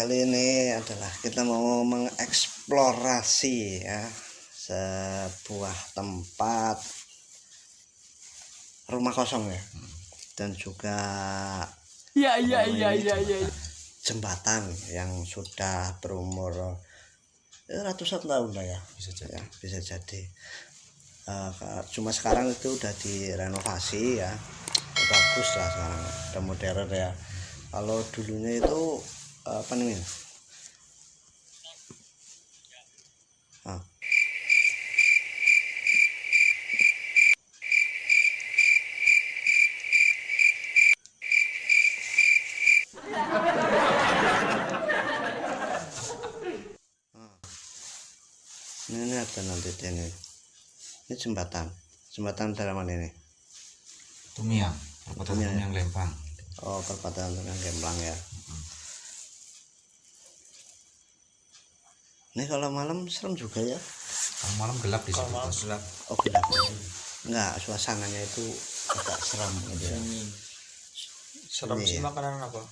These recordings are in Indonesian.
kali ini adalah kita mau mengeksplorasi ya sebuah tempat rumah kosong ya, dan juga jembatan yang sudah berumur ratusan tahun lah ya, bisa jadi. Cuma sekarang itu udah direnovasi ya, bagus lah sekarang, udah modern ya. Kalau dulunya itu apa namanya? Ini ada nanti ini jembatan dalam mana ini? Tumiang, perempatan Tumiang Lempang. Oh, perempatan Tumiang Lempang ya. Ini kalau malam serem juga ya. Kalau malam gelap di situ. Gelap. Oh, gelap. Enggak, suasananya itu agak seram gitu ya. Serem sih ya. Makanan apa?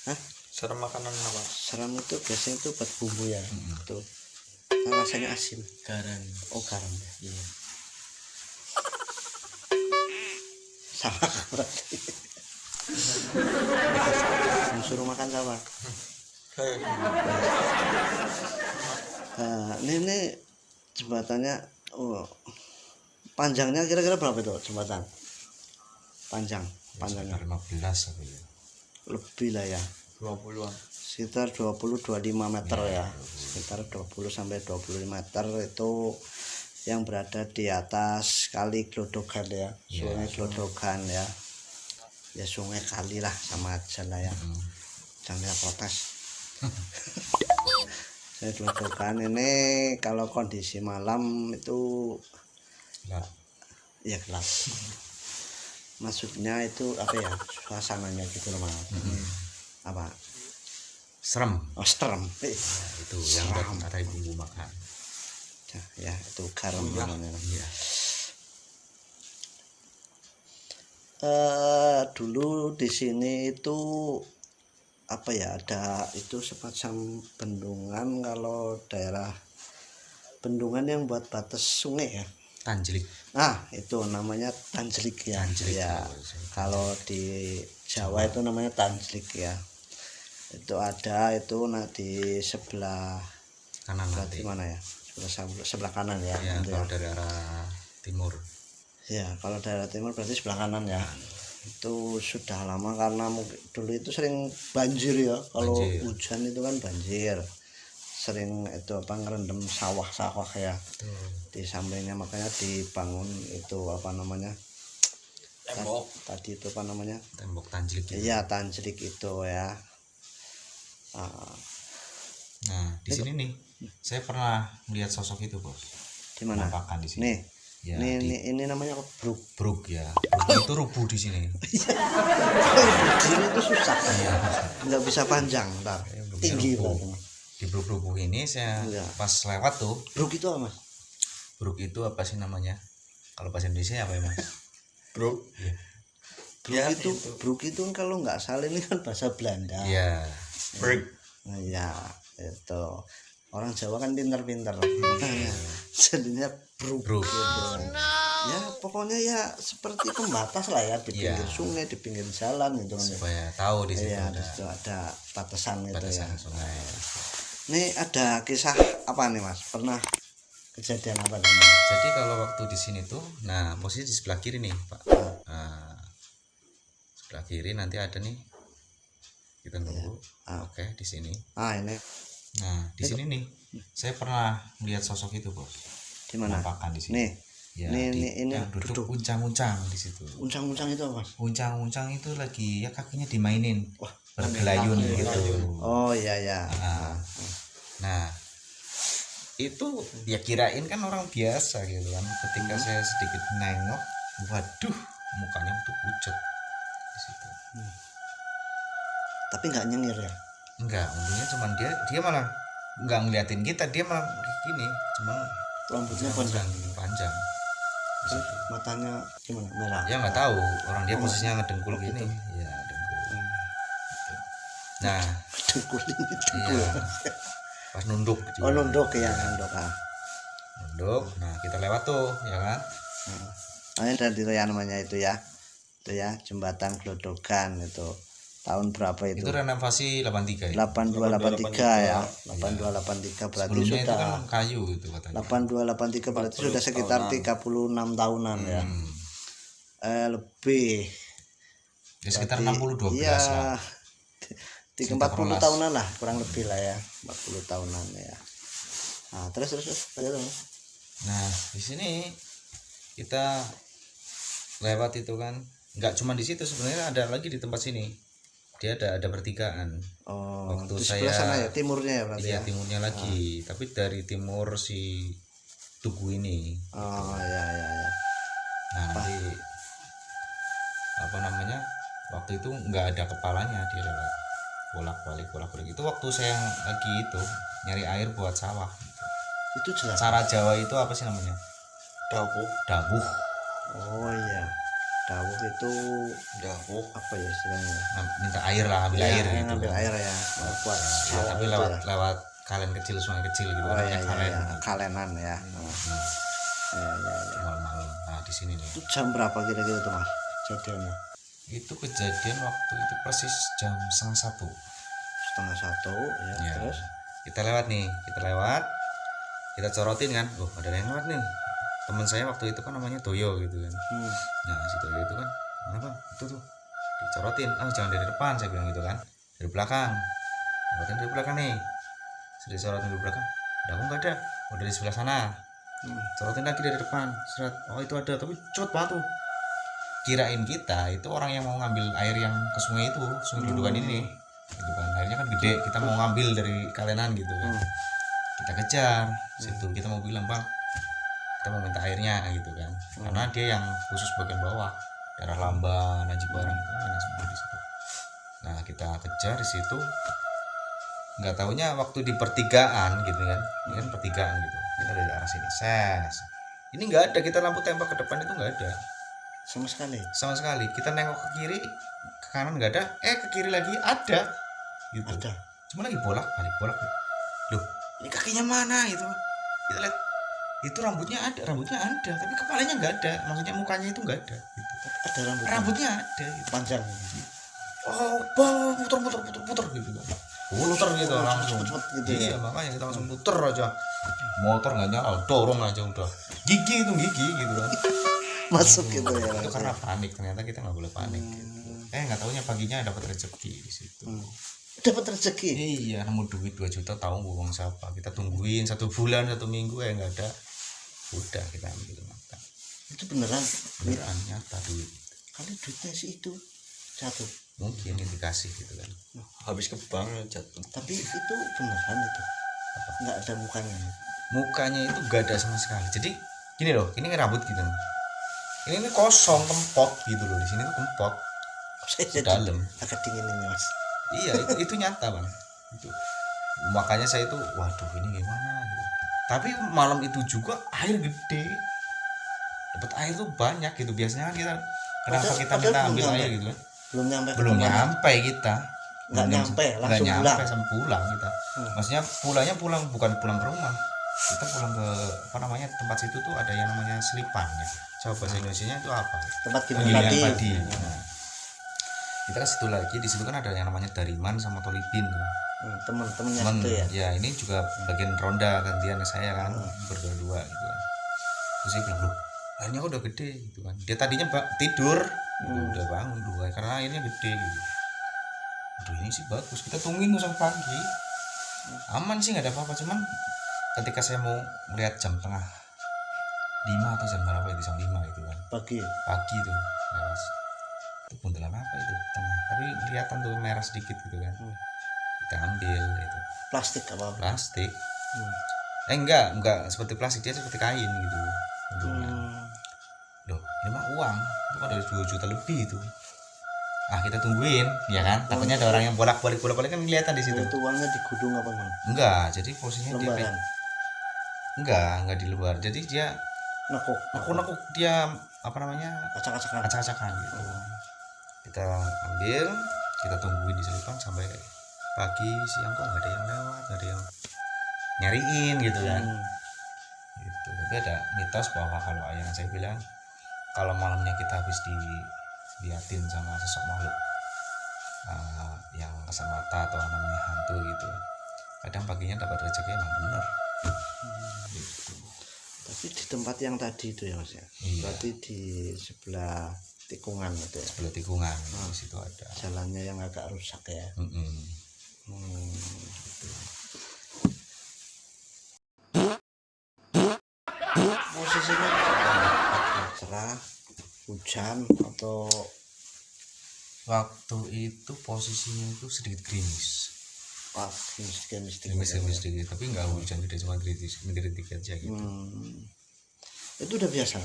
Hah? Serem makanan apa? Serem itu biasanya itu buat bumbu ya. Tuh. Rasanya asin. Garam. Oh, garam ya. Iya. Sama berarti. Suruh makan sama. Ini jembatannya, panjangnya kira-kira berapa itu jembatan? Panjangnya 15 apa ya? Lebih lah ya, 20-an. sekitar 20-25 meter ya, sekitar 20 sampai 25 meter itu yang berada di atas kali Glodogan ya, sungai Glodogan ya. Ya sungai kali lah, sama aja lah ya. Jangan protes. Saya Glodogan ini kalau kondisi malam itu Gelap. ya gelap. Maksudnya itu apa ya, suasananya gitu loh Mas. Apa? Serem. Oh, serem. Itu yang ada bumbu makan. Ya itu garam namanya. Iya. Dulu di sini itu apa ya, ada itu semacam bendungan, kalau daerah bendungan yang buat batas sungai ya. Tanjlik. Nah, itu namanya Tanjlik ya. Tanjlik Ya. Kalau di Jawa itu namanya Tanjlik ya. Itu ada itu di sebelah Kanan nanti. Mana ya? Sebelah kanan ya. Ya, kalau dari arah timur. Ya, kalau daerah timur berarti sebelah kanan ya. Itu sudah lama karena dulu itu sering banjir ya. Kalau hujan itu kan banjir. Sering itu apa, ngerendam sawah-sawah ya. Di sampingnya, makanya dibangun itu apa namanya? Tembok. Tadi itu apa namanya? Tembok Tanjlik. Iya, Tanjlik itu ya. Nah, di sini nih saya pernah melihat sosok itu, Bos. Di mana? Penampakan di sini. Nih. Ya, ini namanya bruk ya. Bruk itu rubuh di sini. Ini itu susah. Iya, nggak bisa panjang, ntar tinggi banget. Di bruk ini saya pas lewat tuh. Bruk itu apa, Mas? Bruk itu apa sih namanya? Kalau bahasa Indonesia apa ya, Mas? Bro. Iya. Bruk itu kalau nggak salah ini kan bahasa Belanda. Iya. Break. Nah, ya itu orang Jawa kan pintar-pintar. Jadinya bruk. Gitu. Ya pokoknya ya seperti pembatas lah ya, di pinggir sungai, di pinggir jalan gitu kan. Supaya tahu di situ ada batasan gitu ya. Sungai. Ini ada kisah apa nih, Mas? Pernah kejadian apa nih? Jadi kalau waktu di sini tuh, nah posisi di sebelah kiri nih, Pak. Nah, sebelah kiri nanti ada nih. Kita tunggu. Oke, di sini. Ini. Nah, di sini nih saya pernah melihat sosok itu, Bos. Di mana? Penampakan di sini. Nih. Ya, ini yang duduk uncang-uncang di situ. Uncang-uncang itu apa, Mas? Uncang-uncang itu lagi ya kakinya dimainin. Wah, bergelayun gitu. Oh iya ya. Nah, itu ya kirain kan orang biasa gitu kan. Ketika saya sedikit nengok, waduh, mukanya tuh pucat di situ. Tapi nggak nyengir ya? Enggak, untungnya cuman dia malah nggak ngeliatin kita, dia malah gini, cuma rambutnya panjang. Matanya gimana, merah? Ya nggak tahu, orang dia posisinya ngedengkul gini. Ya dengkul. Nah, Dengkulin itu. iya. Pas nunduk Oh nunduk ya, nunduk. Nunduk. Nah, kita lewat tuh, ya kan? Nah, ini dari ya namanya itu ya. Itu ya jembatan Glodogan itu. Tahun berapa itu? Itu renovasi 83 ya. 8283 ya. 8283 berarti Sebelumnya itu sudah kan kayu gitu katanya. 8283 berarti sudah sekitar 36 tahunan ya. Lebih. Ya sekitar Berarti, 60-12 iya, lah. 40 tahunan lah kurang lebih lah ya, 40 tahunan ya. Nah, terus aja dong. Nah, di sini kita lewat itu kan. Enggak cuma di situ, sebenarnya ada lagi di tempat sini. Dia ada pertigaan. Oh, Waktu di saya sebelah sana ya, timurnya ya berarti. Iya, Ya? timurnya lagi, tapi dari timur si Tugu ini. Oh, ya. Nah, nanti apa namanya? Waktu itu nggak ada kepalanya, dia lewat bolak-balik itu waktu saya lagi itu nyari air buat sawah. Itu jelas. Cara Jawa itu apa sih namanya? Dawuh. Oh iya. Dawuh itu Dawuh. apa ya istilahnya? Minta air lah, ambil Ya, air gitu. ngambil air ya. Buat Ya, sawah tapi itu lewat ya. lewat kalen kecil, sungai kecil gitu. Oh namanya iya, kalen. ya. Kalenan ya. Ya. Malam-malam. Nah, di sini nih. Itu jam berapa kira-kira tuh Mas? Jadiannya Itu kejadian waktu itu persis jam 12:30. 1:30 ya. Ya. Terus Kita lewat, kita corotin kan, ada yang lewat nih, teman saya waktu itu kan namanya Toyo gitu kan. Nah si Toyo itu kan, mana bang, itu tuh dicorotin, jangan dari depan, saya bilang gitu kan, dari belakang, corotin dari belakang nih, sudah corotin dari belakang, nggak ada, dari sebelah sana, corotin lagi dari depan, seret, itu ada, tapi cepet banget tuh, kirain kita itu orang yang mau ngambil air yang ke sungai itu, sungai Glodogan ini, gitu kan, airnya kan gede, kita mau ngambil dari kalenan gitu kan. Kita kejar situ, kita mau bilang bang, kita mau minta airnya gitu kan, karena dia yang khusus bagian bawah, daerah Lamban, Aji Barang itu kan semua di situ. Nah kita kejar di situ, nggak taunya waktu di pertigaan gitu kan, ini kan pertigaan gitu, kita dari arah sini, ini nggak ada, kita lampu tembak ke depan itu nggak ada sama sekali. Kita nengok ke kiri, ke kanan nggak ada, ke kiri lagi ada, gitu. Ada. Cuma lagi bolak balik, loh ini kakinya mana gitu, kita lihat itu rambutnya ada, tapi kepalanya nggak ada, maksudnya mukanya itu nggak ada gitu. Ada Rambutnya ada gitu. panjang. Bang, puter gitu kan, puter gitu langsung Cepet gitu iya, ya. makanya kita langsung puter aja, motor nggak nyala, dorong aja udah, gigi gitu kan. Masuk gitu ya. Itu karena panik, ternyata kita nggak boleh panik gitu. Nggak taunya paginya dapat rezeki di situ. Dapat rezeki. Iya, nemu duit 2 juta, tahu bohong siapa, kita tungguin 1 bulan 1 minggu nggak ada, udah kita ambil makan. Itu beneran Nyata duit, kali duitnya sih itu jatuh. mungkin dikasih gitu kan. Habis ke bank jatuh. Tapi itu beneran itu nggak ada Mukanya itu gak ada sama sekali. Jadi gini loh, ini rambut gitu, ini kosong, kempot gitu loh, di sini tuh kempot di dalam. Agak dingin ini Mas. Iya, itu nyata bang, itu makanya saya itu waduh ini gimana gitu. Tapi malam itu juga air gede, dapat air tuh banyak gitu. Biasanya kan kita kita minta ambil air gitu kan, belum nyampe kita, nggak nyampe sampai pulang kita. Maksudnya pulang bukan pulang ke rumah, kita pulang ke tempat situ tuh ada yang namanya selipan ya. Coba bahasa Indonesianya itu apa? Tempat Penggilingan padi. Nah, kita ke situ lagi, di situ kan ada yang namanya Dariman sama Tolibin. Temen-temennya Temen, itu ya. Ya ini juga bagian ronda gantian saya kan, berdua-dua gitu kan. Terus saya bilang, loh airnya kok udah gede gitu kan. Dia tadinya tidur, udah bangun dua karena airnya gede gitu. Aduh ini sih bagus, kita tungguin tuh sampai pagi. Aman sih, nggak ada apa-apa, cuman ketika saya mau melihat jam tengah 5 atau jam berapa itu, jam 5 itu kan. Pagi tuh lewat. Itu buntelan apa itu tengah, tapi kelihatan tuh merah sedikit gitu kan. Kita ambil itu plastik. Enggak seperti plastik, dia seperti kain gitu bentuknya. Loh ini mah uang, itu kan dari 2 juta lebih itu. Kita tungguin ya kan, takutnya ada orang yang bolak-balik kan kelihatan di situ. Itu uangnya digudung apa Bang? Enggak, jadi posisinya lembaran. Enggak di luar, jadi dia nekuk dia acak-acakan gitu. Kita ambil, kita tungguin di selipan sampai pagi siang kok nggak ada yang lewat, nggak ada yang nyariin gitu kan. Gitu. Tapi ada mitos bahwa kalau yang saya bilang kalau malamnya kita habis diliatin sama sosok makhluk yang kasat mata atau namanya hantu gitu, kadang paginya dapat rezeki, emang bener. Gitu. Tapi di tempat yang tadi itu ya Mas ya. Iya. Berarti di sebelah tikungan gitu ya. Sebelah tikungan di situ ada. Jalannya yang agak rusak ya. Gitu. Posisinya cerah, hujan atau Waktu itu posisinya itu sedikit gerimis, gerimis sedikit, tapi nggak hujan gede, cuma gerimis aja gitu. Itu udah biasa.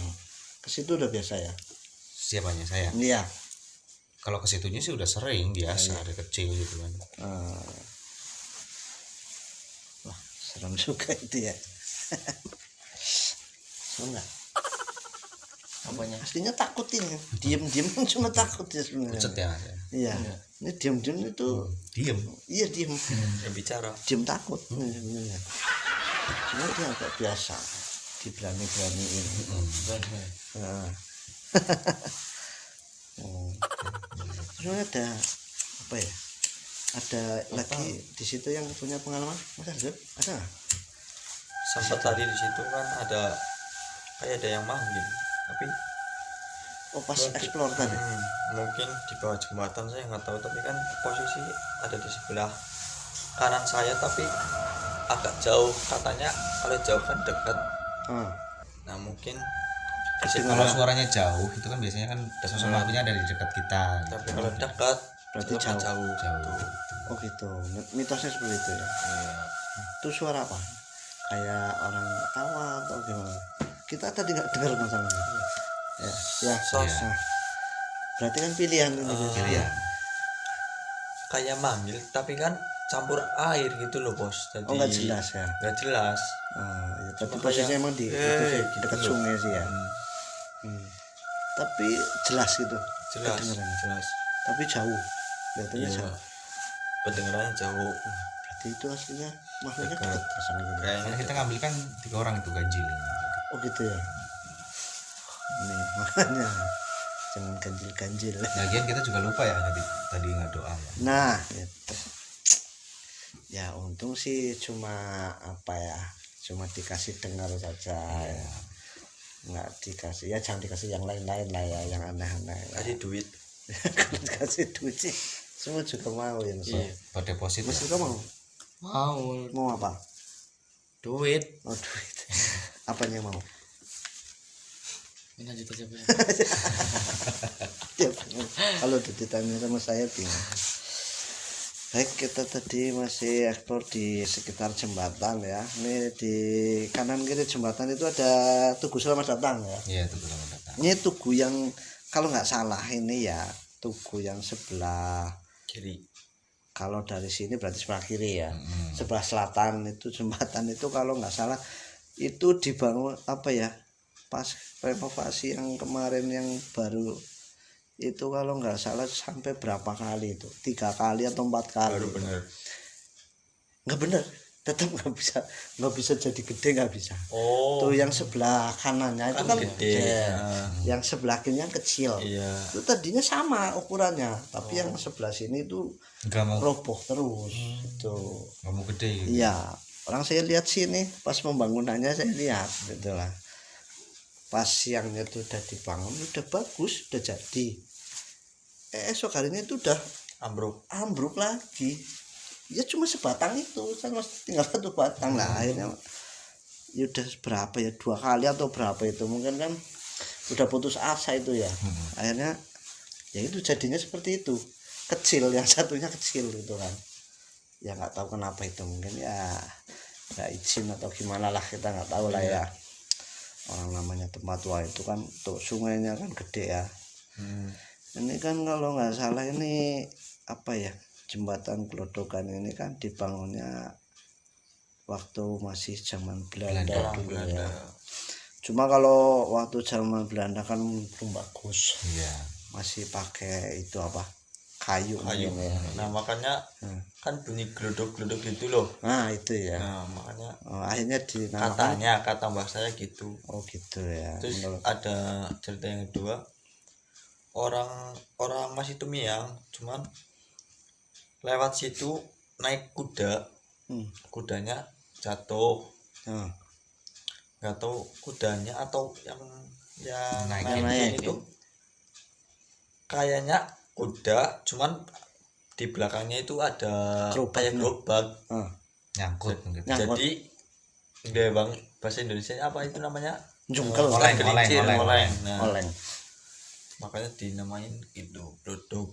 Ke situ udah biasa ya. Siapanya saya? Iya. Kalau ke situnya sih udah sering, biasa, ada kecil gitu kan. Wah, serem juga itu ya. Serem nggak? Apanya? Aslinya takut ini. Diem-diem kan cuma takut ya sebenarnya. Pucet ya. Iya. Ini diem-diem itu. Diem. Iya diem. Yang bicara. Diem takut sebenarnya. Cuma dia agak biasa. Diberani-beraniin. Terus ada apa ya? Ada lagi di situ yang punya pengalaman, Mas Arjun? Ada nggak? Sempat tadi di situ kan ada kayak ada yang manggil, tapi Oh pas explore tadi. mungkin di bawah jembatan saya nggak tahu, tapi kan posisi ada di sebelah kanan saya tapi agak jauh, katanya kalau jauh kan dekat. Nah mungkin di situ, Kalau suaranya jauh itu kan biasanya kan sosok makhluknya ada di dekat kita. tapi kalau dekat Berarti itu kan jauh. jauh. Oh gitu. Mitosnya seperti itu ya. Iya. Itu suara apa? Kayak orang tawa atau gimana? Kita tadi nggak dengar masalahnya. Ya, Sos. Nah, berarti kan pilihan ini. Pilihan. Kayak manggil tapi kan campur air gitu loh bos. Jadi Oh nggak jelas ya. nggak jelas. Ya, tapi Cuma posisinya kayak, emang di itu sih, di dekat gitu. sungai sih ya. Tapi jelas gitu. Jelas, kedengarannya. jelas. Tapi jauh. Kelihatannya Iya. jauh. Pendengarannya jauh. Berarti itu aslinya makhluknya Dekat. dekat sama gitu. Karena Kayaknya kita ngambil kan 3 orang itu ganjil. Oh gitu ya. Nih makanya jangan ganjil-ganjil. Lagian kita juga lupa ya tadi nggak doa ya. Nah, itu. Ya untung sih cuma apa ya, cuma dikasih dengar saja ya. Nggak dikasih, ya jangan dikasih yang lain-lain lah ya, yang aneh-aneh ya. kasih duit. Kalau dikasih duit sih semua juga mau ya Mas. Iya. Buat deposit. Mas Ya. juga mau? Mau Mau apa? duit. Oh duit. Apanya mau? Ini lanjut aja Bang. Ya, kalau ditanya sama saya bingung. Baik, kita tadi masih eksplor di sekitar jembatan ya. Ini di kanan kiri jembatan itu ada Tugu Selamat Datang ya. Iya, itu selamat datang. Ini tugu yang kalau nggak salah ini ya tugu yang sebelah Kiri. kalau dari sini berarti sebelah kiri ya. Sebelah selatan itu jembatan itu kalau nggak salah itu dibangun apa ya, pas renovasi yang kemarin yang baru itu kalau nggak salah sampai berapa kali itu 3 kali atau 4 kali. Baru bener. Nggak bener, tetap nggak bisa jadi gede, nggak bisa. Oh. Tuh yang sebelah kanannya itu kan gede. gede. Nah. Yang sebelah kirinya kecil. Iya. Itu tadinya sama ukurannya, tapi yang sebelah sini itu Nggak mau roboh terus itu. nggak mau gede gitu. Iya, orang saya lihat sini pas pembangunannya saya lihat gitu lah. Pas siangnya itu udah dibangun, udah bagus, udah jadi. Esok harinya itu udah ambruk lagi. Ya cuma sebatang itu, sama tinggal 1 batang lah akhirnya. Ya udah berapa ya, 2 kali atau berapa itu mungkin kan udah putus asa itu ya. Akhirnya ya itu jadinya seperti itu, kecil, yang satunya kecil gitu kan. Ya nggak tahu kenapa itu, mungkin ya nggak izin atau gimana lah, kita nggak tahu lah ya. Orang namanya tempat tua itu kan tuh sungainya kan gede ya. Ini kan kalau nggak salah ini apa ya, jembatan Glodokan ini kan dibangunnya waktu masih zaman Belanda dulu ya. Cuma kalau waktu zaman Belanda kan belum bagus. Iya. Masih pakai itu apa, kayu kayu. mungkin ya. Nah makanya kan bunyi glodok-glodok gitu loh. Nah itu ya. Nah makanya Akhirnya dinamakan. kata mbah saya gitu. Oh gitu ya. Terus ada cerita yang kedua, orang Mas itu miang, cuman lewat situ naik kuda, kudanya jatuh, nggak tahu kudanya atau yang naikin itu kayaknya kuda, cuman di belakangnya itu ada kayak gerobak nyangkut. jadi enggak bang, bahasa Indonesia apa itu namanya, jungkel, oleng. Nah, makanya dinamain itu glodok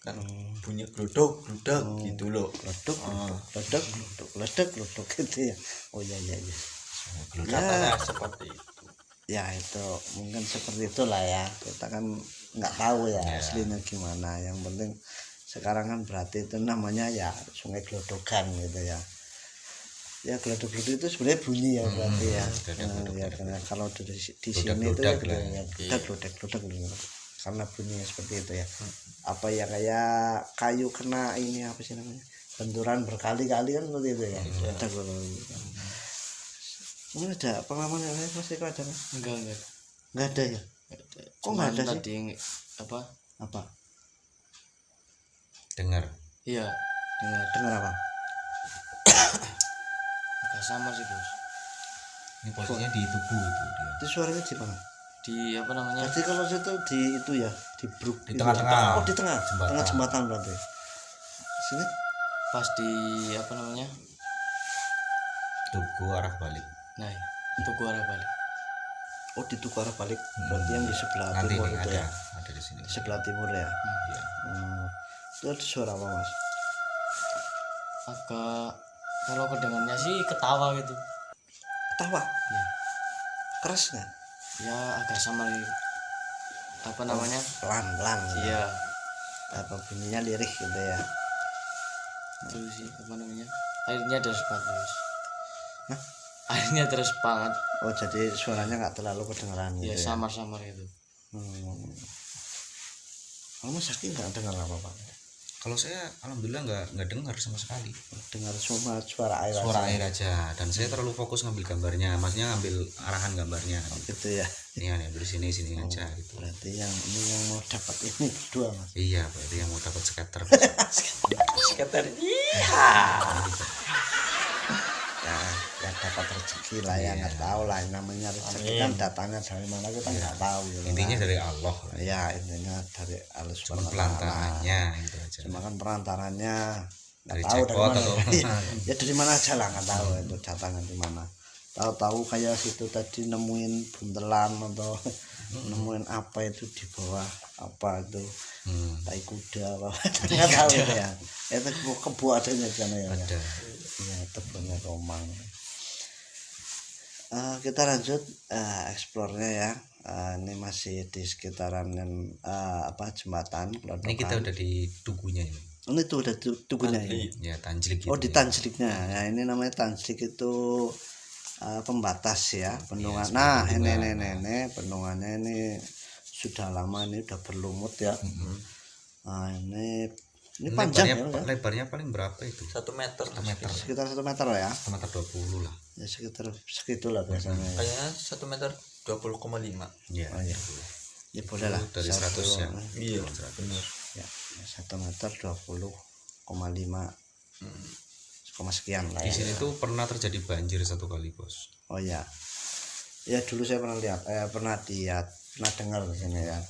kan, bunyi glodok gitu loh, glodok gitu ya. Oh iya katanya seperti itu. Ya itu mungkin seperti itulah ya, kita kan nggak tahu ya aslinya gimana. Yang penting sekarang kan berarti itu namanya ya Sungai Glodokan gitu ya. Ya glodok itu sebenarnya bunyi ya berarti ya. Ya karena kalau di sini itu ya glodok karena bunyinya seperti itu ya. Apa ya kayak kayu kena ini apa sih namanya, benturan berkali-kali kan seperti itu ya. Ini ada pengalaman yang lain Mas Eko ada kan? Enggak ada ya. Kok enggak ada sih? Tadi Apa? Dengar. Iya, Dengar apa? agak samar sih bos. Ini posisinya di tubuh itu dia. Itu suaranya di mana? Di apa namanya? Jadi kalau situ di itu ya, di bruk Di itu tengah-tengah. ya. Oh, di tengah. Jembatan. Tengah jembatan berarti. Sini Pas di apa namanya? Tugu arah balik. Nah, itu gua arah balik. oh di tugu arah balik. Berarti yang di sebelah Nanti timur nih itu ya. ada di sini. Di sebelah timur ya. Iya. Itu ada suara apa Mas? Agak kalau kedengarannya sih ketawa gitu. Ketawa. Iya. Keras nggak? Ya agak samar gitu. Apa namanya? Pelan-pelan. Iya. Apa bunyinya lirih gitu ya. Itu sih apa namanya? Airnya deras banget bos. Hah? Airnya deras banget. Oh jadi suaranya nggak terlalu kedengeran Ya gitu ya. samar-samar itu. Kalau Mas Zaki nggak dengar apa-apa? Kalau saya alhamdulillah nggak dengar sama sekali. Dengar cuma suara air Suara aja. air aja, dan saya terlalu fokus ngambil gambarnya, maksudnya ngambil arahan gambarnya. Gitu ya. Ini aneh dari sini aja gitu. Berarti yang ini yang mau dapat ini berdua Mas. Iya, berarti yang mau dapat skater. Skater. Ya dapat rezeki lah ya, nggak tahu lah namanya rezeki kan datangnya dari mana kita nggak tahu gitu. Intinya dari Allah lah. Ya intinya dari Allah Cuma SWT. pelantarannya gitu aja. Cuma kan perantarannya nggak Dari tahu dari jackpot mana. atau Ya dari mana aja lah nggak tahu itu datangnya di mana. Tahu-tahu kayak situ tadi nemuin buntelan atau nemuin apa itu di bawah apa itu tai kuda apa nggak tahu ya. Itu kebo adanya di sana ya. Ada. Ya tebelnya Romang. Kita lanjut eksplornya ya. Ini masih di sekitaran jembatan Glodokan. Ini kita udah di tugunya ini. Ini tuh udah tugunya ini. Ya Tanjlik gitu. Oh di Tanjliknya. Ya ini namanya Tanjlik itu pembatas ya bendungan. Nah ini bendungannya ini sudah lama, ini udah berlumut ya. Nah ini panjang ya. Lebarnya paling berapa itu? 1 meter. Sekitar 1 meter lah ya. 1 meter 20 lah. Ya sekitar segitulah biasanya. Kayaknya 1 meter 20,5. Iya. Oh, iya. Ya boleh lah. Dari 100 ya. Iya, benar. Ya 1 meter 20,5 sekian lah Di ya. sini tuh pernah terjadi banjir 1 kali bos. Oh ya. Ya dulu saya pernah lihat, pernah dengar di sini ya.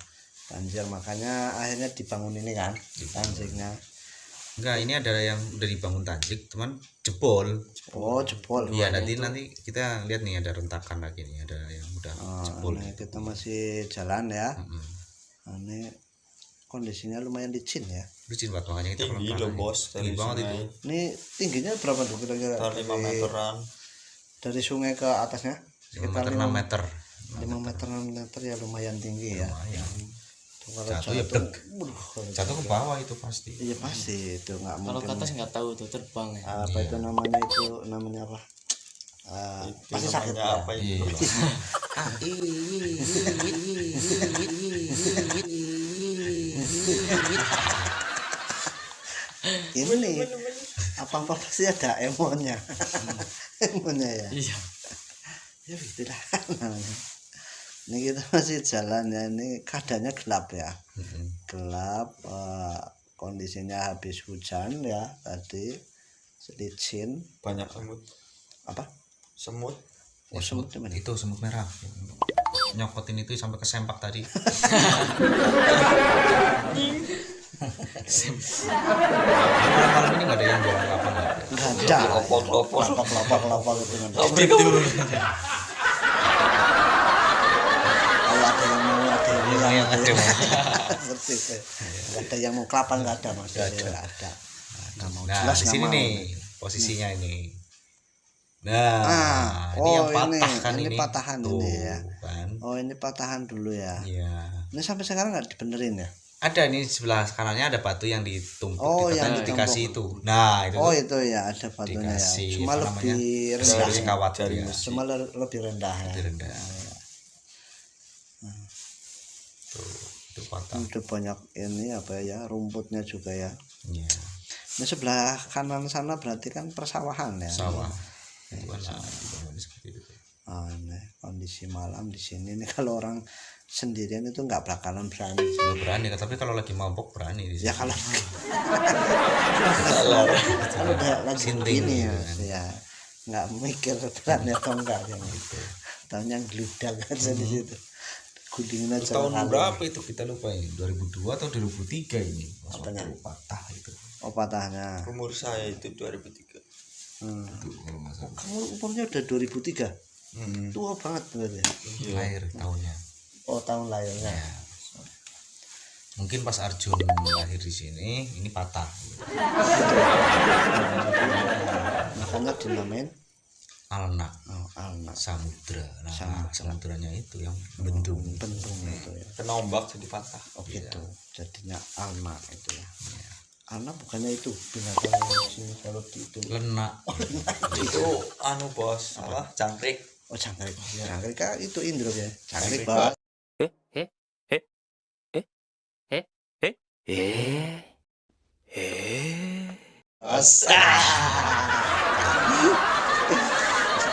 Banjir, makanya akhirnya dibangun ini kan, Tanjliknya. Enggak, ini ada yang udah dibangun Tanjlik, teman jebol. Oh jebol. Iya, nanti kita lihat nih ada rentakan lagi nih, ada yang udah jebol. Ini kita masih jalan ya. Ini kondisinya lumayan licin ya. Licin banget, makanya kita Tinggi loh bos, tinggi banget itu. Ini tingginya berapa tuh kira-kira? 5 meteran. Dari sungai ke atasnya? 5 meter 6 meter. 5 meter 6 meter ya lumayan tinggi ya. Kalau Jatuh ya blek. Jatuh ke bawah itu pasti. Iya pasti itu nggak Kalau mungkin. ke atas nggak tahu tuh terbang ya. Apa itu namanya apa? Pasti sakit ya. Apa itu? ini apa pasti ada emonnya. Emonnya ya. Iya. Ya begitulah namanya. Ini kita masih jalan ya, ini keadaannya gelap ya. Gelap, kondisinya habis hujan ya tadi, licin. Banyak semut. Apa? Semut. Oh, semut di mana? Itu semut merah. Nyokotin itu sampai ke sempak tadi. Malam ini nggak ada yang jualan apa nggak ada. Nggak ada. Lopok-lopok. Lopak itu nggak ada. Tapi itu Kalau ada yang mau, ada yang hilang, Yang ada, Mas. seperti itu. Nggak ada yang mau kelapa, nggak ada mas. Nggak ada. Nggak mau. Nah, Jelas di nggak sini mau. nih posisinya ini. Nah, ini oh, yang patah kan ini ini. patahan Tuh, ini ya. kan. Oh, ini patahan dulu ya. Iya. Ini sampai sekarang nggak dibenerin ya? Ada nih sebelah kanannya ada batu yang ditumpuk Oh, di yang dikasih ditumpuk. itu. Nah, itu Oh, tuh itu ya ada batunya ya. dikasih Cuma apa lebih namanya? rendah. Dari Ya. kawat Dari ya. mesin. Cuma lebih rendah ya. Lebih rendah. Tuh, itu patah. Udah banyak ini apa ya, rumputnya juga ya. Iya. Nah, sebelah kanan sana berarti kan persawahan ya. Sawah. Itu kan dibangun seperti itu. Nah, kondisi malam di sini nih kalau orang sendirian itu nggak bakalan berani. Nggak berani, tapi kalau lagi mabok berani di sini. Ya kalau kalau udah lagi Sinting begini ya, gitu kan. ya nggak mikir berani atau enggak yang gitu. Tahunya geludak aja di situ. Gulingin aja. Tahun kali. berapa itu kita lupa ini? 2002 atau 2003 ini? Pas Apanya? waktu patah itu. Oh, patahnya. umur saya itu 2003. Itu kalau nggak salah. Kamu umurnya udah 2003. Tua banget berarti. Lahir tahunnya. Oh, tahun lahirnya. Ya. Mungkin pas Arjun lahir di sini, ini patah. Makanya dinamain Alna, Alna. samudra. Nah, Samudra. samudranya itu yang bendung. Bentung itu ya. Kena ombak jadi patah. Oh gitu. Jadinya Alna itu ya. Alna bukannya itu binatang yang sini kalau di itu. Lenak. Itu anu bos, apa? Jangkrik. Oh, jangkrik. Jangkrik kan itu Indro ya. Jangkrik Pak.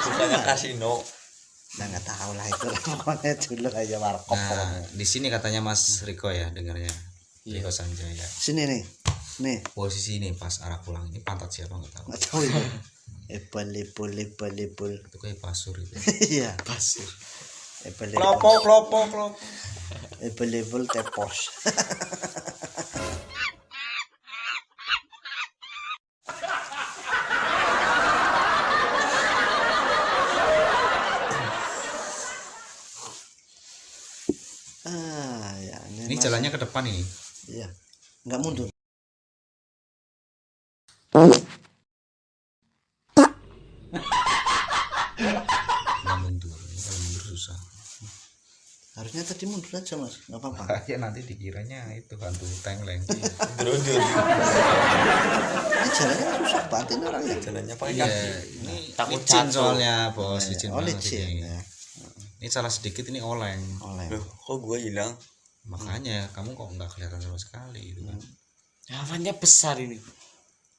Bukannya kasino. Nah, nggak tahu lah itu pokoknya dulu aja warkop Nah, pokoknya. di sini katanya Mas Riko ya dengarnya. Riko Sanjaya. Sini nih. Nih, Posisi ini pas arah pulang ini pantat siapa nggak tahu. nggak tahu itu. Epel. Itu kayak pasur itu. Iya. Pasir. Epel. Klopo. Epel tepos. Ya, Ini jalannya ke depan ini. Iya. Nggak mundur. Nggak mundur. Ini kalau mundur susah. Harusnya tadi mundur aja mas, nggak apa-apa. Ya nanti dikiranya itu hantu tengleng. Drundur. Ini jalannya susah banget ini orangnya. Jalannya pakai Iya, kaki. ini Takut licin jatuh. soalnya bos, licin Oh, banget licin ini. ya. Ini salah sedikit ini oleng. Oleh. Loh, kok gua hilang? Makanya kamu kok nggak kelihatan sama sekali gitu kan. Lawannya besar ini.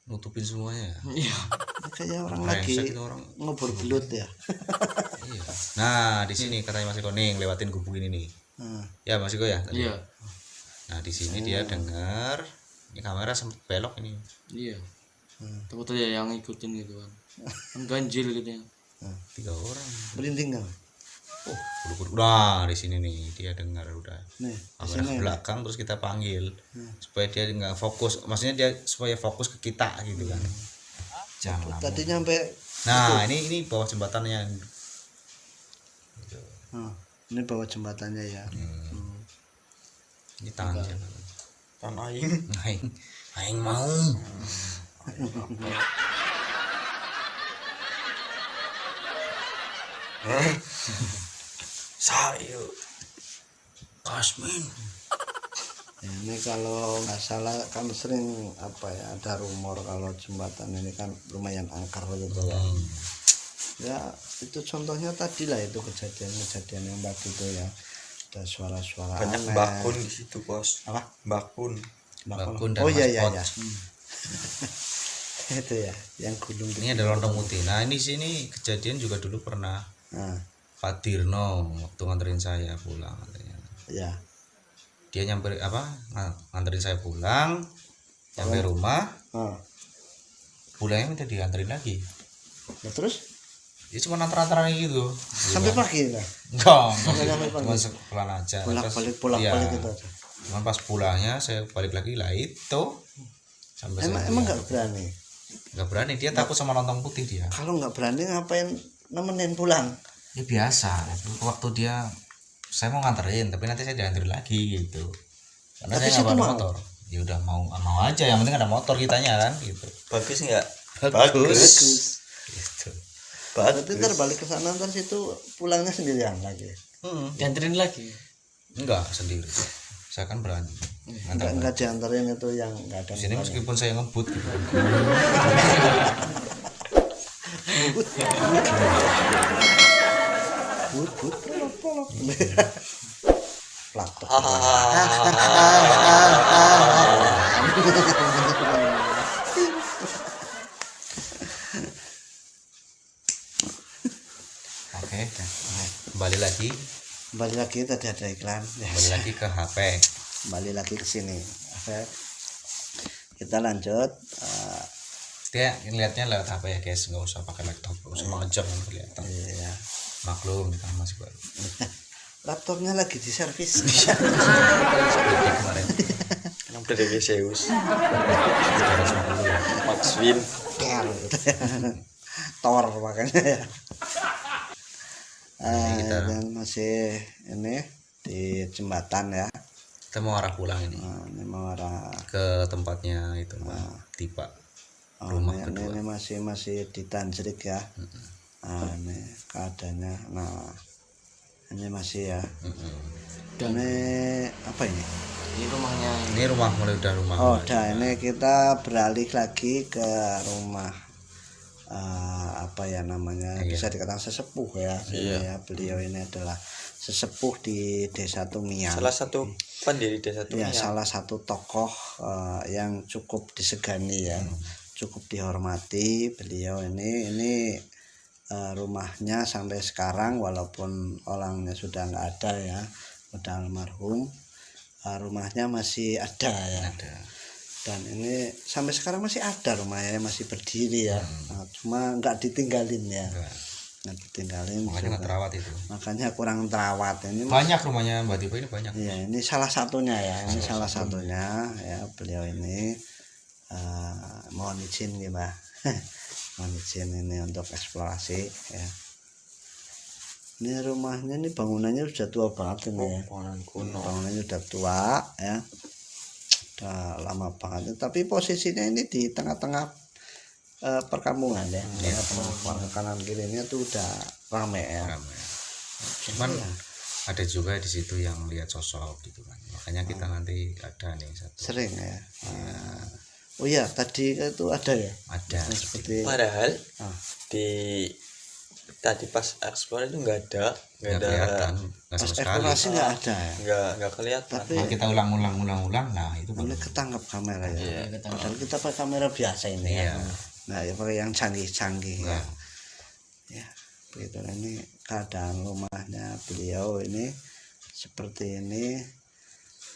Nutupin semuanya. Iya. Ini kayak orang Brengsek lagi itu orang. ngobor belut ya. Iya. Nah, di sini katanya Mas Iko nih lewatin gubuk ini nih. Nah, Ya Mas Iko ya. tadi? Iya. Nah, di sini dia dengar ini kamera sempat belok ini. Iya. Takut aja yang ngikutin gitu kan. Kan ganjil gitu ya. 3 orang. merinding nggak? Oh, buru-buru. Nah, di sini nih dia dengar udah. Nih, di Kamera sini. ke belakang terus kita panggil supaya dia nggak fokus. Maksudnya dia supaya fokus ke kita gitu kan. Jangan lama. Tadi nyampe. Nah, ini bawah jembatannya. Ini bawah jembatannya ya. Ini tangan siapa? Tan aing. Aing mau. Sayo. Kasmin. Ini kalau nggak salah kan sering apa ya, ada rumor kalau jembatan ini kan lumayan angker gitu ya. Ya itu contohnya tadi lah itu kejadian yang waktu itu ya, ada suara-suara Banyak aneh. bakun di situ, Bos. Apa? Bakun. Bakun dan Oh iya maskot. iya. Itu ya yang gunung Ini ada lontong putih. Nah ini sini kejadian juga dulu pernah nah, Pak Dirno waktu nganterin saya pulang katanya. ya Dia nganterin saya pulang, sampai rumah, ah. pulangnya minta dianterin lagi. Nah, terus Ya cuma antar-antaran gitu. sampai pagi lah Enggak, sampai pagi. cuma sepelan aja. Bolak-balik Iya. itu aja. Cuman pas pulangnya saya balik lagi lah itu sampai Emang nggak berani. nggak berani, dia takut sama lontong putih dia. Kalau nggak berani ngapain nemenin pulang? Ya biasa, waktu dia saya mau nganterin tapi nanti saya dianterin lagi gitu. Karena Tapi saya situ nggak bawa mau. motor. Ya udah mau aja, yang penting ada motor kitanya kan gitu. Bagus nggak? Bagus. Gitu. Berarti ntar balik ke sana ntar situ pulangnya sendirian lagi. Dianterin lagi. Enggak sendiri. Saya kan berani. Enggak diantarin itu yang nggak ada. Di sini meskipun saya ngebut gitu. But polok. Plak. Oke. Kembali lagi Tadi ada iklan. Ya, kembali lagi ke HP. kembali lagi ke sini. Oke. Kita lanjut. Dia lihatnya lewat HP ya guys, nggak usah pakai laptop, nggak usah ngejam kelihatan. Iya. Maklum kita masih baru. Laptopnya lagi diservis. Kemarin Yang berdiri Zeus, 350 ya. Max Win. Tor makanya ya. kita- Dan masih ini di jembatan ya. Kita mau arah pulang ini Ini mau arah ke tempatnya itu tiba rumah kedua. ini masih di Tanjrik ya. Ini keadaannya. Nah, ini masih ya. Ini apa ini? Ini rumahnya. Ini rumah mulai udah rumah. Oh, udah ini kita beralih lagi ke rumah apa ya namanya, Iya. bisa dikatakan sesepuh ya. Ini ya, beliau ini adalah sesepuh di Desa Tumiang. Salah satu pendiri desa Ya, Tumiang. salah satu tokoh yang cukup disegani ya, cukup dihormati. Beliau ini rumahnya sampai sekarang walaupun orangnya sudah nggak ada ya, udah almarhum, rumahnya masih ada ya. Dan ini sampai sekarang masih ada rumahnya, masih berdiri ya. Nah, cuma nggak ditinggalin ya, nggak ditinggalin. Makanya nggak terawat itu. Makanya kurang terawat ini. Banyak rumahnya Mbak Tiba ini banyak. Ya, ini salah satunya ya. Ini salah satunya ya, beliau ini mohon izin nih, Mbak. Mohon izin ini untuk eksplorasi ya. Ini rumahnya, ini bangunannya sudah tua banget ini ya. Bangunan kuno. Bangunannya sudah tua ya. Udah lama banget. Tapi posisinya ini di tengah-tengah perkampungan ya. Tengah-tengah kanan kirinya tuh udah rame ya. Ramai. Cuman ada juga di situ yang lihat sosok gitu kan. Makanya kita nanti ada nih satu. Sering ya. Oh iya, tadi itu ada ya. Ada. Seperti Padahal Ah. tadi pas eksplor itu nggak ada Nggak kelihatan, nggak sama sekali. eksplorasi nggak ada ya. nggak kelihatan. Tapi Kalau kita ulang, nah itu ini baru. ketangkap kamera ya. Iya, Padahal kita pakai kamera biasa ini ya. Iya. Nah, ya pakai yang canggih-canggih ya. Nah, Ya, begitu. Ini keadaan rumahnya beliau ini seperti ini.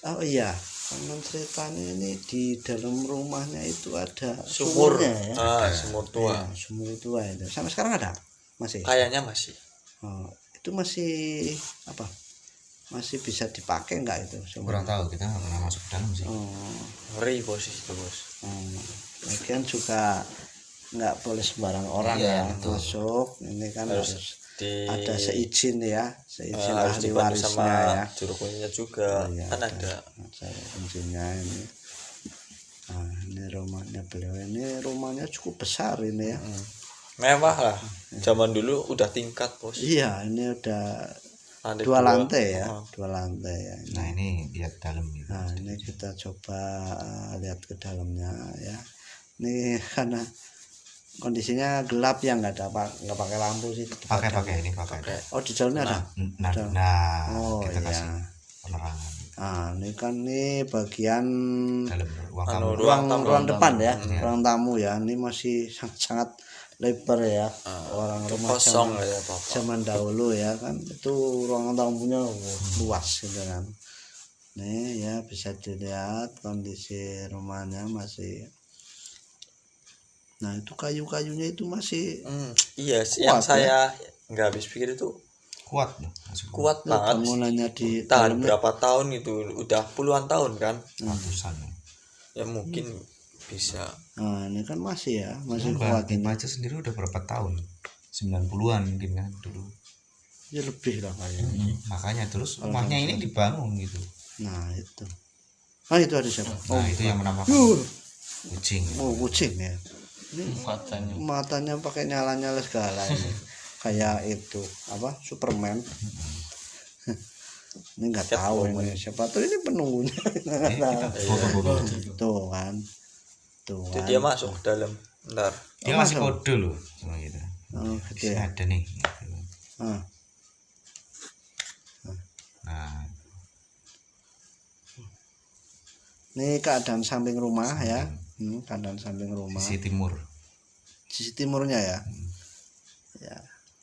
Oh iya, konon ceritanya ini di dalam rumahnya itu ada Sumur, sumurnya ya. sumur tua. Ya, sumur tua itu. Sampai sekarang ada? Masih? Kayaknya masih. Oh, itu masih apa? Masih bisa dipakai nggak itu sumur? kurang tahu, kita nggak pernah masuk ke dalam sih. Oh, Ngeri posisi itu bos. lagian juga nggak boleh sembarang orang Iya, ya betul. masuk. Ini kan harus ada seizin ya, seizin harus ahli dibantu sama warisnya ya. juru kunci juga. Iya, Kan ada. Saya kuncinya ini. Nah, ini rumahnya beliau, ini rumahnya cukup besar ini ya. Mewah lah. Zaman dulu udah tingkat bos. Iya, ini udah Ada dua lantai ya, Oh. dua lantai ya. Nah ini lihat dalam gitu. Nah, ini kita coba lihat ke dalamnya ya. Ini karena kondisinya gelap ya, nggak pakai lampu sih. Pakai ini pakai. Oh, di dalamnya ada. Nah, Oh kita iya. kasih penerangan. Nah, ini kan nih bagian Dalam ruang tamu. Anu, ruang depan ya, Iya. ruang tamu ya. Ini masih sangat lebar ya. Orang rumah kosong zaman, ya Bapak. zaman dahulu ya kan, itu ruang tamunya luas gitu kan. Nih ya bisa dilihat kondisi rumahnya masih. Nah itu kayu-kayunya itu masih Iya sih, Kuat, yang saya nggak habis pikir itu Kuat loh, masuk kuat ya, banget. bangunannya di Tahan dalamnya. berapa tahun itu, udah puluhan tahun kan ratusan. ya, mungkin bisa. Nah ini kan masih ya, masih Mbak kuat ini. Baca sendiri udah berapa tahun? 90-an mungkin kan dulu. Ya lebih lah kayaknya. Makanya terus rumahnya ini dibangun gitu. Nah itu. Ah itu ada siapa? Nah itu yang menamakan kucing. Oh kucing ya. Matanya. Matanya pakai nyala-nyala segala ini. Kayak itu apa Superman. Ini nggak tahu ini siapa tuh, ini penunggunya. Nggak tahu. Tuh kan. Tuh Itu kan. dia masuk ke dalam. Bentar. Dia ngasih kode loh sama kita. Oh, Di gitu sini ya. ada nih. Gitu. Ah. Nah, Ini keadaan samping rumah ya. Keadaan samping rumah. sisi timur. Sisi timurnya ya. Ya.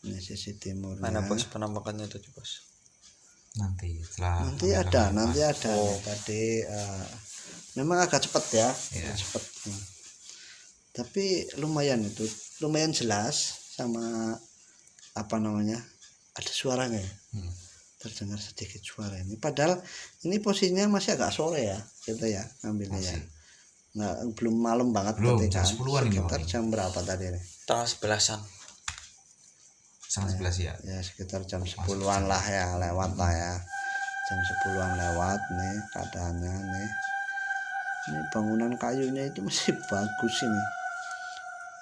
Ini sisi timurnya. Mana bos penampakannya tadi bos? Nanti setelah Nanti ada. Tadi memang agak cepat ya. Iya. Cepat. Tapi lumayan itu, lumayan jelas sama apa namanya? Ada suaranya ya. Terdengar sedikit suara ini. Padahal ini posisinya masih agak sore ya, kita ya ngambilnya ya. Nggak, belum malam banget Belum, berarti jam kan. 10-an ini, Sekitar Bang. jam berapa tadi nih? Tanggal 11-an. Sangat sebelah ya. Ya sekitar jam 10-an lah ya, lewat lah ya. Jam 10-an lewat nih keadaannya nih. Ini bangunan kayunya itu masih bagus ini.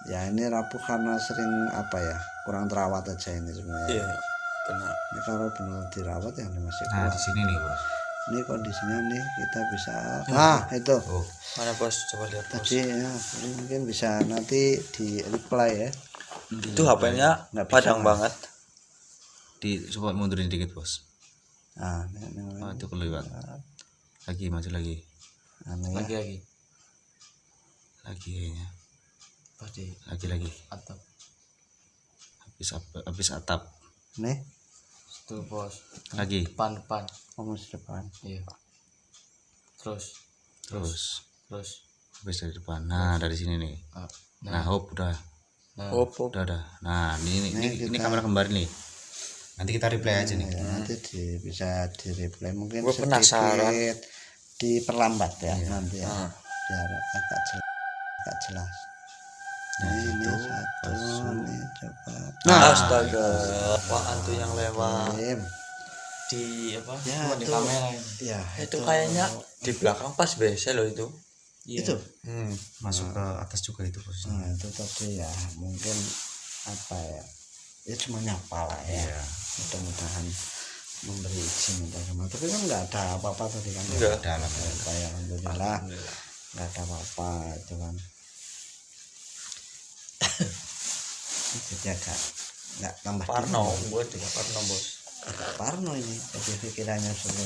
Ya ini rapuh karena sering apa ya, kurang terawat aja ini sebenarnya. Iya, benar. Ini kalau benar dirawat ya ini masih Nah kuat. di sini nih bos. Ini kondisinya nih kita bisa. Nah itu Oh Mana bos? Coba lihat bos. tadi ya, ini mungkin bisa nanti di reply ya. Itu HP-nya Nggak bisa, padang Mas. banget. coba mundurin dikit bos. Nah ini Oh, itu kelewat. Lagi maju lagi. anu ya. Lagi Lagi kayaknya. pasti Lagi. atap Habis atap. Nih, itu bos, Lagi. depan kamu di depan. iya, terus Habis dari depan. Nah dari sini nih. Nah hop udah. Udah. Nah ini kamera kembar nih. Nanti kita replay aja nih. Ya, nanti bisa di replay mungkin Gua penasaran. sedikit diperlambat ya nanti ya. Biar agak jelas. Nah, ini satu nih coba. Nah, astaga, apaan tuh yang lewat? Tim. di apa? Ya, Cuma di itu. kamera ini. Ya, Itu kayaknya di belakang pas BC loh itu. Iya. itu. Masuk ke atas juga itu posisinya. Nah, itu tadi ya mungkin apa ya? Ya cuma nyapa lah ya. Iya. Mudah-mudahan memberi izin untuk sama. Tapi kan nggak ada apa-apa tadi kan. Enggak. Dalam. Ya, alhamdulillah nggak ada apa-apa itu kan. Jadi agak nggak tambah Parno, dingin. gue juga Parno bos. Agak parno ini jadi pikirannya semua.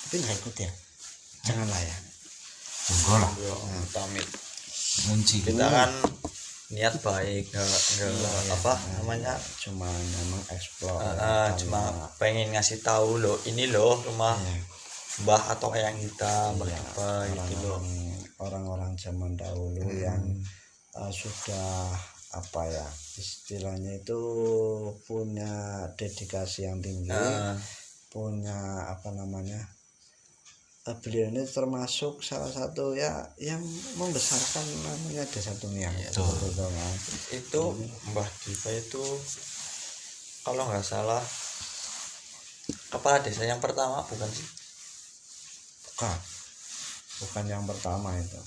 Tapi nggak ikut ya, janganlah ya. Enggak lah. Pamit. Kunci. Kita kan niat baik, nggak apa namanya, Cuma memang explore. cuma pengen ngasih tahu loh, ini loh rumah mbah atau ayang kita, mbah kita gitu loh. Orang-orang zaman dahulu yang sudah apa ya istilahnya itu punya dedikasi yang tinggi, punya apa namanya, beliau ini termasuk salah satu ya yang membesarkan namanya Desa Tungiang. Betul kan? Itu Mbah Diva itu kalau nggak salah kepala desa yang pertama bukan sih? Bukan yang pertama itu.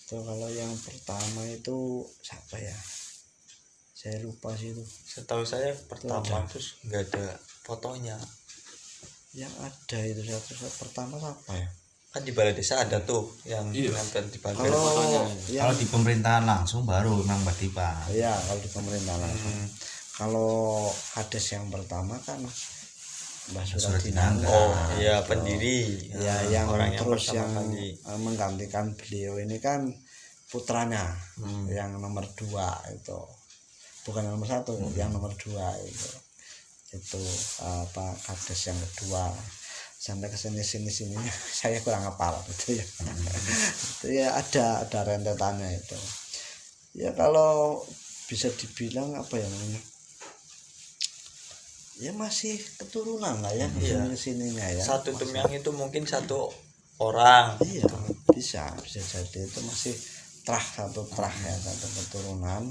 Itu kalau yang pertama itu siapa ya? Saya lupa sih itu. Setahu saya pertama terus nggak ada fotonya. Yang ada itu satu pertama siapa ya? Kan di balai desa ada tuh yang nempel di pagar. Kalau Kalau di pemerintahan langsung baru memang Mbak Tipa. ya kalau di pemerintahan langsung. Kalau Hades yang pertama kan Mbah Suradinangga. Oh iya, pendiri. Ya, yang orang terus yang pertama kali. menggantikan beliau ini kan putranya yang nomor 2 itu, bukan nomor 1, yang nomor 2 itu apa kades yang kedua. Sampai ke sini saya kurang hafal gitu ya. Itu ya ada rentetannya itu. Ya kalau bisa dibilang apa ya namanya, ya masih keturunan lah ya sininya ya. Satu Tumyang itu mungkin satu orang. Iya, bisa jadi itu masih satu ya, satu keturunan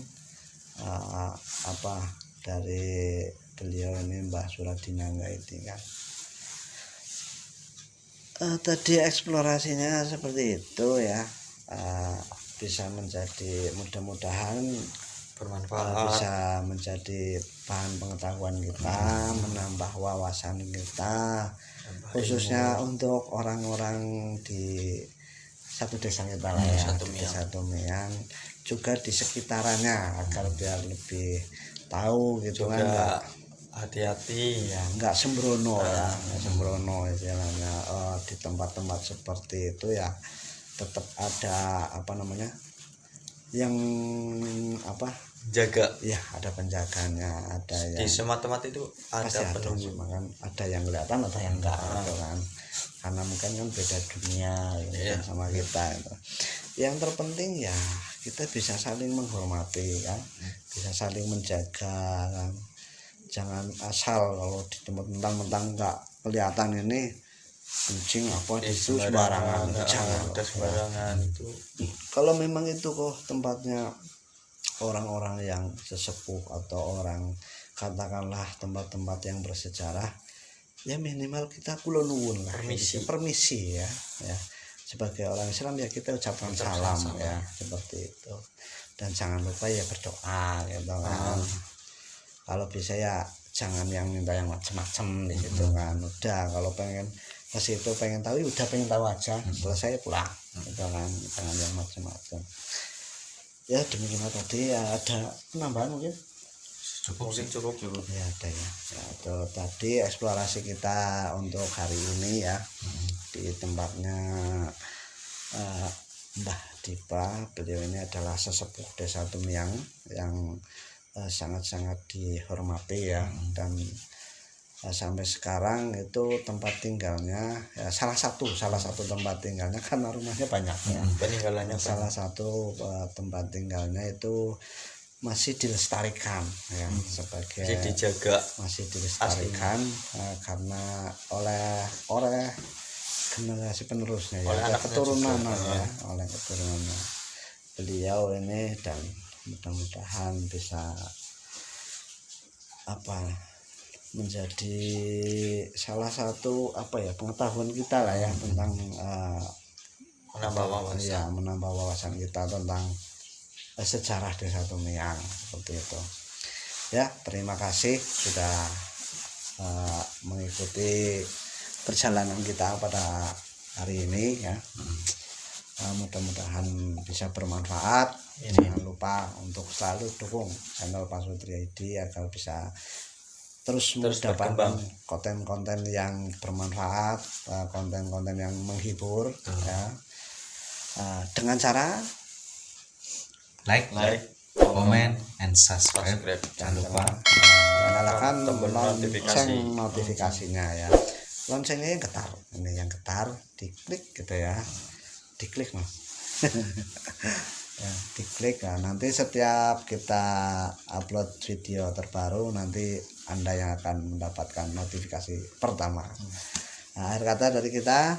apa dari beliau ini Mbah Suradinangga itu kan. Tadi eksplorasinya seperti itu ya, bisa menjadi mudah-mudahan Bermanfaat. bisa menjadi bahan pengetahuan kita, menambah wawasan kita, khususnya untuk orang-orang di satu desa kita lah ya, desa Tumyang, juga di sekitarannya agar biar lebih tahu gitu Juga kan. hati-hati. Ya nggak sembrono ya, nggak sembrono istilahnya. Di tempat-tempat seperti itu ya tetap ada apa namanya, yang apa, Jaga. ya ada penjaganya, ada Di yang semua tempat itu pasti ada ada penunggu. cuma kan ada yang kelihatan ada yang enggak gitu kan, karena mungkin kan beda dunia gitu kan sama kita itu. Yang terpenting ya kita bisa saling menghormati kan, bisa saling menjaga kan. Jangan asal kalau di tempat mentang-mentang enggak kelihatan ini kucing apa itu sembarangan, jangan sembarangan itu. Kalau memang itu kok tempatnya orang-orang yang sesepuh atau orang katakanlah tempat-tempat yang bersejarah, ya minimal kita kula nuwun lah, permisi ya sebagai orang Islam ya kita ucapkan salam ya seperti itu, dan jangan lupa ya berdoa gitu kan. Kalau bisa ya jangan yang minta yang macam-macam di situ kan. Udah kalau pengen ke situ pengen tahu ya udah pengen tahu aja, selesai pulang gitu kan, jangan yang macam-macam. Ya demikian tadi ya, ada penambahan mungkin Cukup. ya ada ya. Itu tadi eksplorasi kita untuk hari ini ya di tempatnya Mbah Dipa. Beliau ini adalah sesepuh desa Tumyang yang sangat-sangat dihormati ya, dan sampai sekarang itu tempat tinggalnya ya, salah satu tempat tinggalnya karena rumahnya banyak ya. Peninggalannya Salah satu tempat tinggalnya itu masih dilestarikan ya, sebagai masih dijaga, masih dilestarikan karena oleh generasi penerusnya ya, oleh oleh anaknya keturunannya juga. ya, oleh keturunannya beliau ini, dan mudah-mudahan bisa apa menjadi salah satu apa ya pengetahuan kita lah ya tentang menambah wawasan. ya menambah wawasan kita tentang sejarah desa Tumyang seperti itu ya. Terima kasih sudah mengikuti perjalanan kita pada hari ini ya. Mudah-mudahan bisa bermanfaat. Jangan lupa untuk selalu dukung channel Pak Sutri ID agar bisa terus mendapatkan konten-konten yang bermanfaat, konten-konten yang menghibur ya. Dengan cara like, comment, and subscribe. Jangan lupa nyalakan tombol lonceng notifikasinya ya. Loncengnya yang getar diklik gitu ya, diklik mas. Ya, diklik ya. Nanti setiap kita upload video terbaru nanti Anda yang akan mendapatkan notifikasi pertama. Nah, akhir kata dari kita,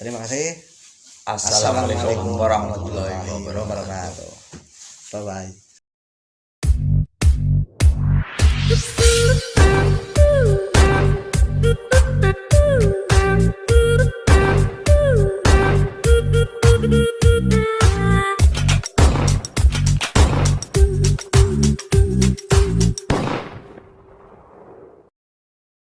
terima kasih. Assalamualaikum warahmatullahi wabarakatuh. Bye bye.